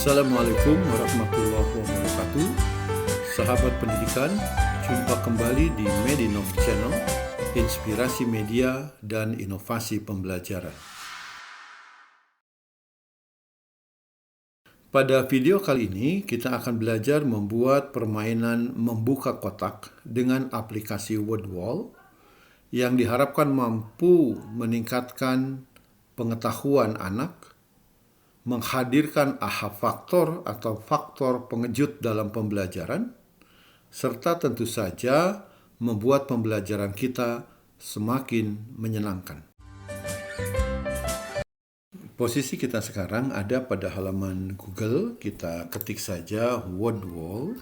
Assalamualaikum warahmatullahi wabarakatuh. Sahabat pendidikan, jumpa kembali di Medinov Channel, inspirasi media dan inovasi pembelajaran. Pada video kali ini, kita akan belajar membuat permainan membuka kotak dengan aplikasi WordWall yang diharapkan mampu meningkatkan pengetahuan anak, menghadirkan aha faktor atau faktor pengejut dalam pembelajaran, serta tentu saja membuat pembelajaran kita semakin menyenangkan. Posisi kita sekarang ada pada halaman Google. Kita ketik saja WordWall.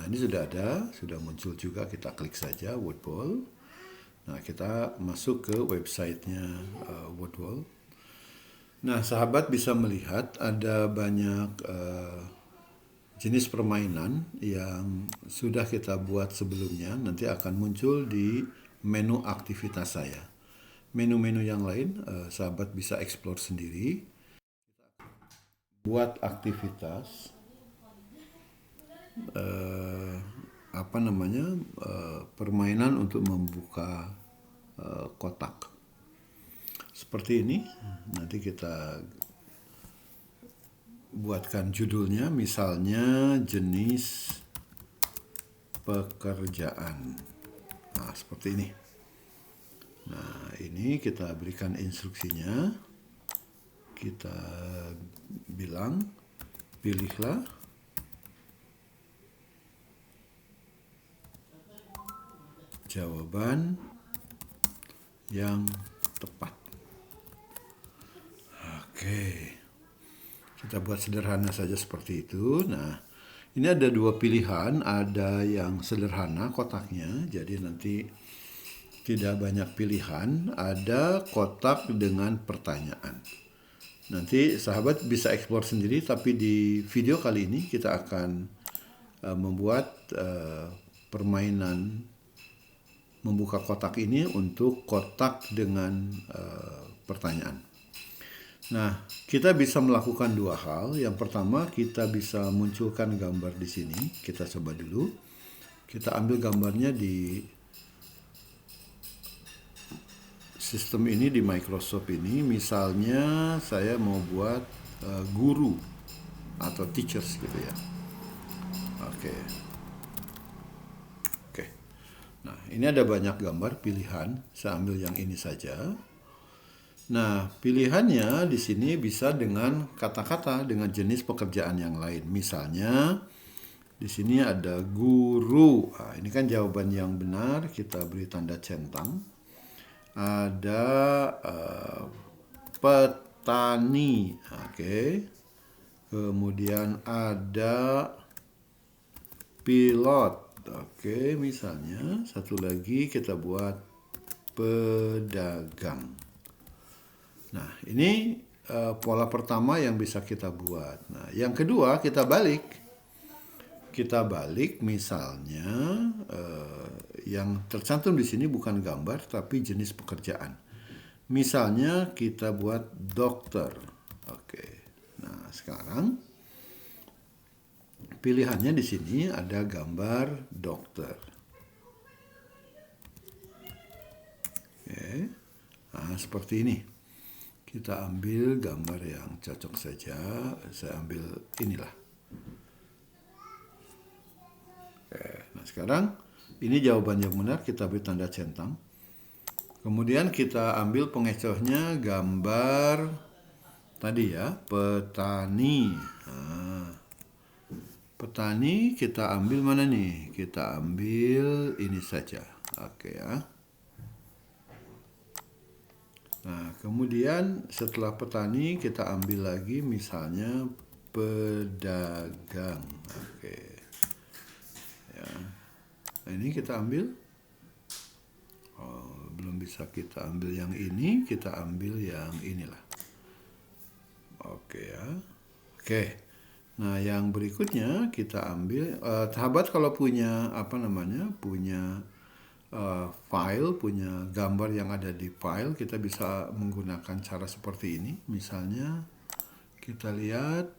Ini sudah ada, sudah muncul juga. Kita klik saja WordWall. Nah, kita masuk ke websitenya WordWall. Nah, sahabat bisa melihat ada banyak jenis permainan yang sudah kita buat sebelumnya. Nanti akan muncul di menu aktivitas saya. Menu-menu yang lain sahabat bisa explore sendiri. Buat aktivitas permainan untuk membuka kotak. Seperti ini, nanti kita buatkan judulnya, misalnya jenis pekerjaan. Nah, seperti ini. Nah, ini kita berikan instruksinya. Kita bilang, pilihlah jawaban yang tepat. Oke, kita buat sederhana saja seperti itu. Nah, ini ada dua pilihan, ada yang sederhana kotaknya, jadi nanti tidak banyak pilihan, ada kotak dengan pertanyaan. Nanti sahabat bisa explore sendiri, tapi di video kali ini kita akan membuat permainan membuka kotak ini untuk kotak dengan pertanyaan. Nah, kita bisa melakukan dua hal. Yang pertama, kita bisa munculkan gambar di sini. Kita coba dulu. Kita ambil gambarnya di sistem ini, di Microsoft ini. Misalnya, saya mau buat guru atau teachers gitu ya. Oke. Nah, ini ada banyak gambar pilihan. Saya ambil yang ini saja. Nah, pilihannya di sini bisa dengan kata-kata, dengan jenis pekerjaan yang lain. Misalnya, di sini ada guru. Nah, ini kan jawaban yang benar, kita beri tanda centang. Ada petani. Oke. Kemudian ada pilot. Oke, misalnya. Satu lagi kita buat pedagang. Nah, ini pola pertama yang bisa kita buat. Nah, yang kedua kita balik. Kita balik misalnya yang tercantum di sini bukan gambar tapi jenis pekerjaan. Misalnya kita buat dokter. Oke. Nah, sekarang pilihannya di sini ada gambar dokter. Oke. Nah, seperti ini. Kita ambil gambar yang cocok saja. Saya ambil inilah. Oke, nah sekarang ini jawaban yang benar, kita beri tanda centang. Kemudian kita ambil pengecohnya gambar tadi ya, petani. Nah, petani kita ambil mana nih? Kita ambil ini saja. Oke ya. Nah, kemudian setelah petani kita ambil lagi misalnya pedagang. Oke. Ya. Nah, ini kita ambil. Oh, belum bisa kita ambil yang ini, kita ambil yang inilah. Oke ya. Oke. Nah, yang berikutnya kita ambil sahabat kalau punya punya file, punya gambar yang ada di file, kita bisa menggunakan cara seperti ini. Misalnya Kita lihat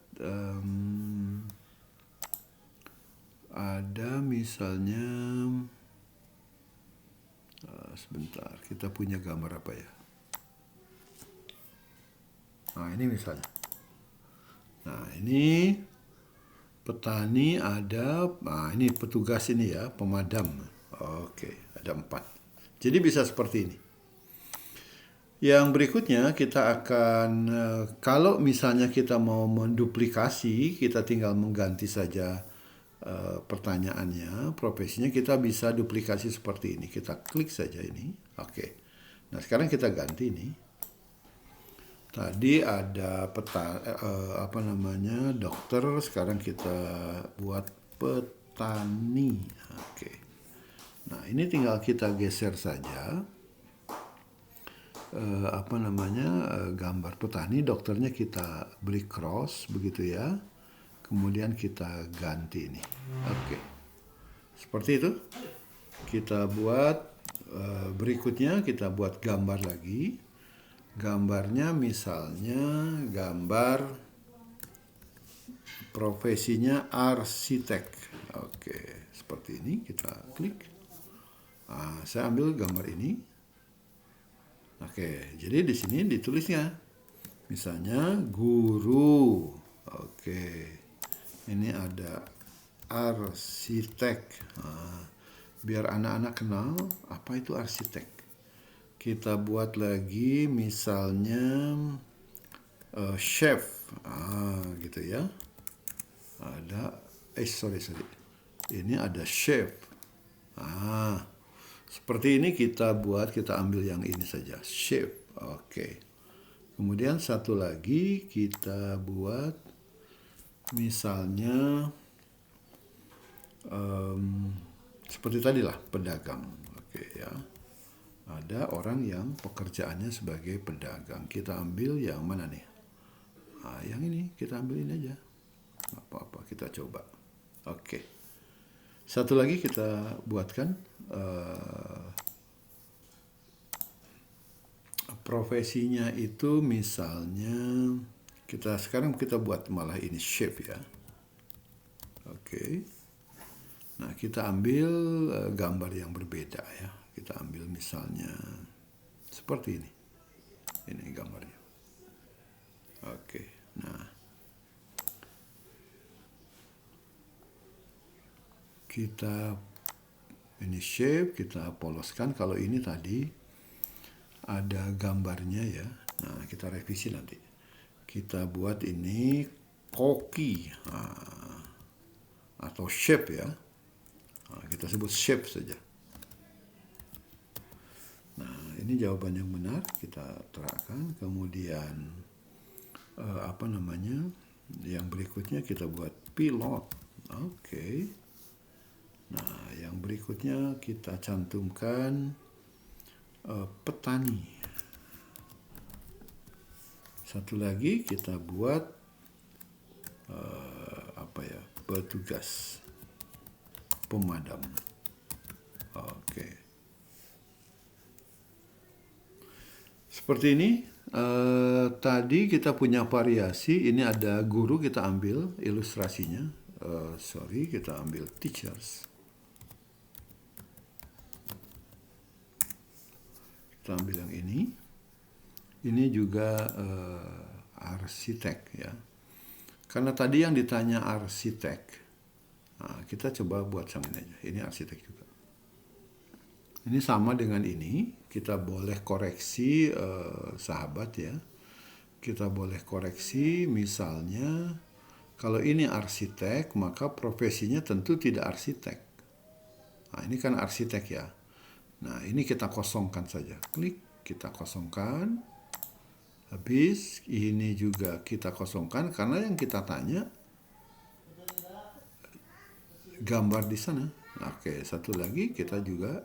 ada misalnya sebentar, kita punya gambar apa ya? Nah, ini misalnya. Nah, ini petani ada, nah ini petugas ini ya, pemadam. Oke, ada 4. Jadi bisa seperti ini. Yang berikutnya kita akan, kalau misalnya kita mau menduplikasi, kita tinggal mengganti saja pertanyaannya, profesinya, kita bisa duplikasi seperti ini. Kita klik saja ini. Oke. Nah, sekarang kita ganti ini. Tadi ada dokter, sekarang kita buat petani. Oke. Nah, ini tinggal kita geser saja gambar petani, dokternya kita beri cross begitu ya. Kemudian kita ganti ini. Oke. Seperti itu. Kita buat berikutnya, kita buat gambar lagi. Gambarnya misalnya gambar profesinya arsitek. Oke, seperti ini kita klik. Saya ambil gambar ini. Oke, jadi di sini ditulisnya misalnya guru. Oke, ini ada arsitek. Biar anak-anak kenal apa itu arsitek. Kita buat lagi misalnya chef, gitu ya. Ada, sorry. Ini ada chef. Seperti ini kita buat, kita ambil yang ini saja, chef. Oke. Kemudian satu lagi kita buat misalnya seperti tadi lah, pedagang. Oke ya. Ada orang yang pekerjaannya sebagai pedagang. Kita ambil yang mana nih? Yang ini, kita ambil ini aja. Nggak apa-apa, kita coba. Oke. Satu lagi kita buatkan profesinya itu misalnya sekarang kita buat malah ini chef ya. Oke. Nah, kita ambil gambar yang berbeda ya. Kita ambil misalnya seperti ini. Ini gambarnya. Oke. Nah, kita ini shape, kita poloskan. Kalau ini tadi ada gambarnya ya. Nah, kita revisi nanti. Kita buat ini koki atau shape ya. Kita sebut shape saja. Nah, ini jawaban yang benar kita terangkan. Kemudian yang berikutnya kita buat pilot. Oke. Nah, yang berikutnya kita cantumkan petani. Satu lagi kita buat petugas pemadam. Oke. Seperti ini. Tadi kita punya variasi. Ini ada guru, kita ambil ilustrasinya. Kita ambil teachers. Kita ambil yang ini. Ini juga arsitek ya. Karena tadi yang ditanya arsitek, kita coba buat sama ini aja. Ini arsitek juga. Ini sama dengan ini. Kita boleh koreksi sahabat ya. Kita boleh koreksi misalnya kalau ini arsitek, maka profesinya tentu tidak arsitek. Nah, ini kan arsitek ya. Nah, ini kita kosongkan saja. Klik, kita kosongkan. Habis, ini juga kita kosongkan karena yang kita tanya gambar di sana. Oke, satu lagi kita juga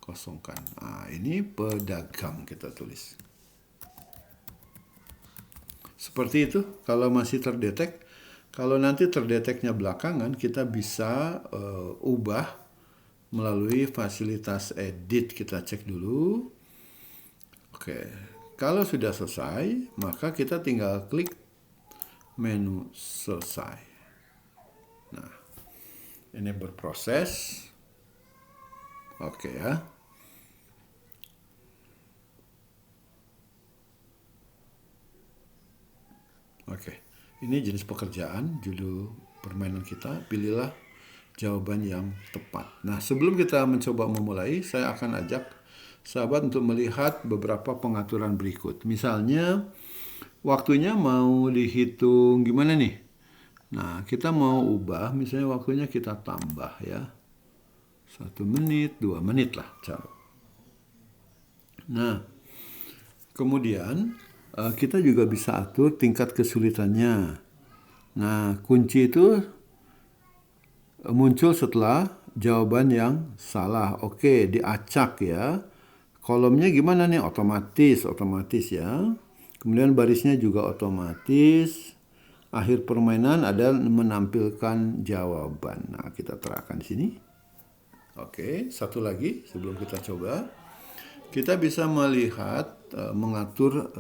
kosongkan. Nah, ini pedagang kita tulis. Seperti itu, kalau masih terdetek. Kalau nanti terdeteknya belakangan, kita bisa ubah melalui fasilitas edit. Kita cek dulu. Oke, kalau sudah selesai, maka kita tinggal klik menu selesai. Nah, ini berproses. Oke ya. Oke, ini jenis pekerjaan, judul permainan kita, pilihlah jawaban yang tepat. Nah, sebelum kita mencoba memulai, saya akan ajak sahabat untuk melihat beberapa pengaturan berikut. Misalnya, waktunya mau dihitung gimana nih? Nah, kita mau ubah, misalnya waktunya kita tambah ya. 1 menit, 2 menit lah. Nah, kemudian kita juga bisa atur tingkat kesulitannya. Nah, kunci itu muncul setelah jawaban yang salah. Oke, diacak ya. Kolomnya gimana nih? Otomatis ya. Kemudian barisnya juga otomatis. Akhir permainan ada menampilkan jawaban. Nah, kita terapkan di sini. Oke, satu lagi sebelum kita coba. Kita bisa melihat, mengatur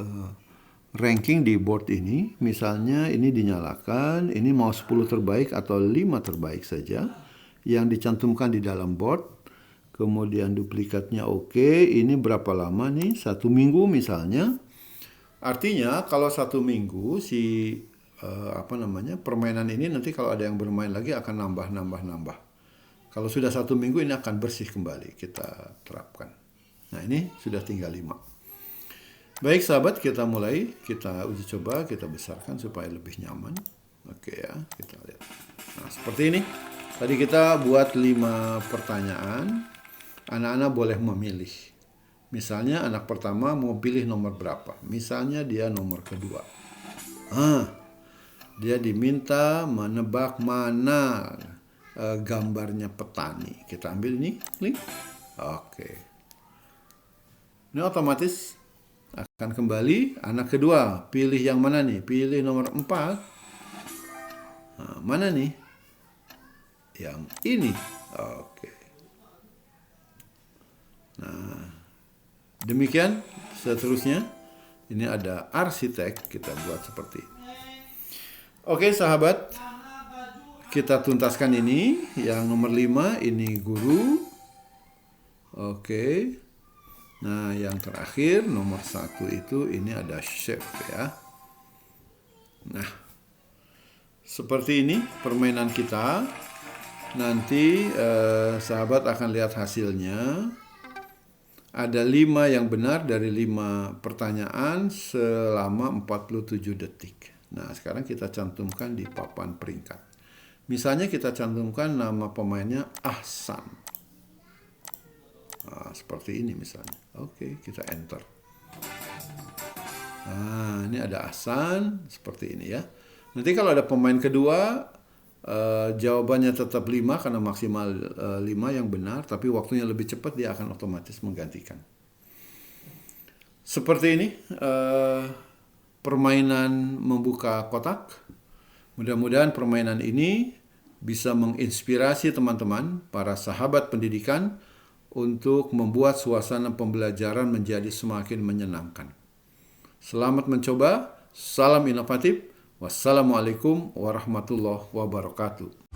ranking di board ini. Misalnya ini dinyalakan, ini mau 10 terbaik atau 5 terbaik saja yang dicantumkan di dalam board. Kemudian duplikatnya oke. Ini berapa lama nih? 1 minggu misalnya. Artinya kalau 1 minggu permainan ini nanti kalau ada yang bermain lagi akan nambah. Kalau sudah 1 minggu ini akan bersih kembali. Kita terapkan. Nah, ini sudah tinggal 5. Baik sahabat, kita mulai. Kita uji coba, kita besarkan supaya lebih nyaman. Oke ya, kita lihat. Nah, seperti ini. Tadi kita buat 5 pertanyaan. Anak-anak boleh memilih. Misalnya anak pertama mau pilih nomor berapa. Misalnya dia nomor kedua. Dia diminta menebak mana gambarnya petani. Kita ambil ini, klik. Oke. Ini otomatis akan kembali. Anak kedua, pilih yang mana nih? Pilih nomor 4. Nah, mana nih? Yang ini. Oke. Nah, demikian seterusnya. Ini ada arsitek, kita buat seperti ini. Oke sahabat, kita tuntaskan ini. Yang nomor 5 ini guru. Oke. Nah, yang terakhir nomor 1 itu ini ada chef ya. Nah, seperti ini permainan kita. Nanti sahabat akan lihat hasilnya. Ada 5 yang benar dari 5 pertanyaan selama 47 detik. Nah, sekarang kita cantumkan di papan peringkat. Misalnya kita cantumkan nama pemainnya Ahsan. Nah, seperti ini misalnya. Oke, kita enter. Nah, ini ada Ahsan. Seperti ini ya. Nanti kalau ada pemain kedua, jawabannya tetap 5 karena maksimal 5 yang benar. Tapi waktunya lebih cepat, dia akan otomatis menggantikan. Seperti ini. Permainan membuka kotak. Mudah-mudahan permainan ini bisa menginspirasi teman-teman, para sahabat pendidikan, untuk membuat suasana pembelajaran menjadi semakin menyenangkan. Selamat mencoba. Salam inovatif. Wassalamualaikum warahmatullahi wabarakatuh.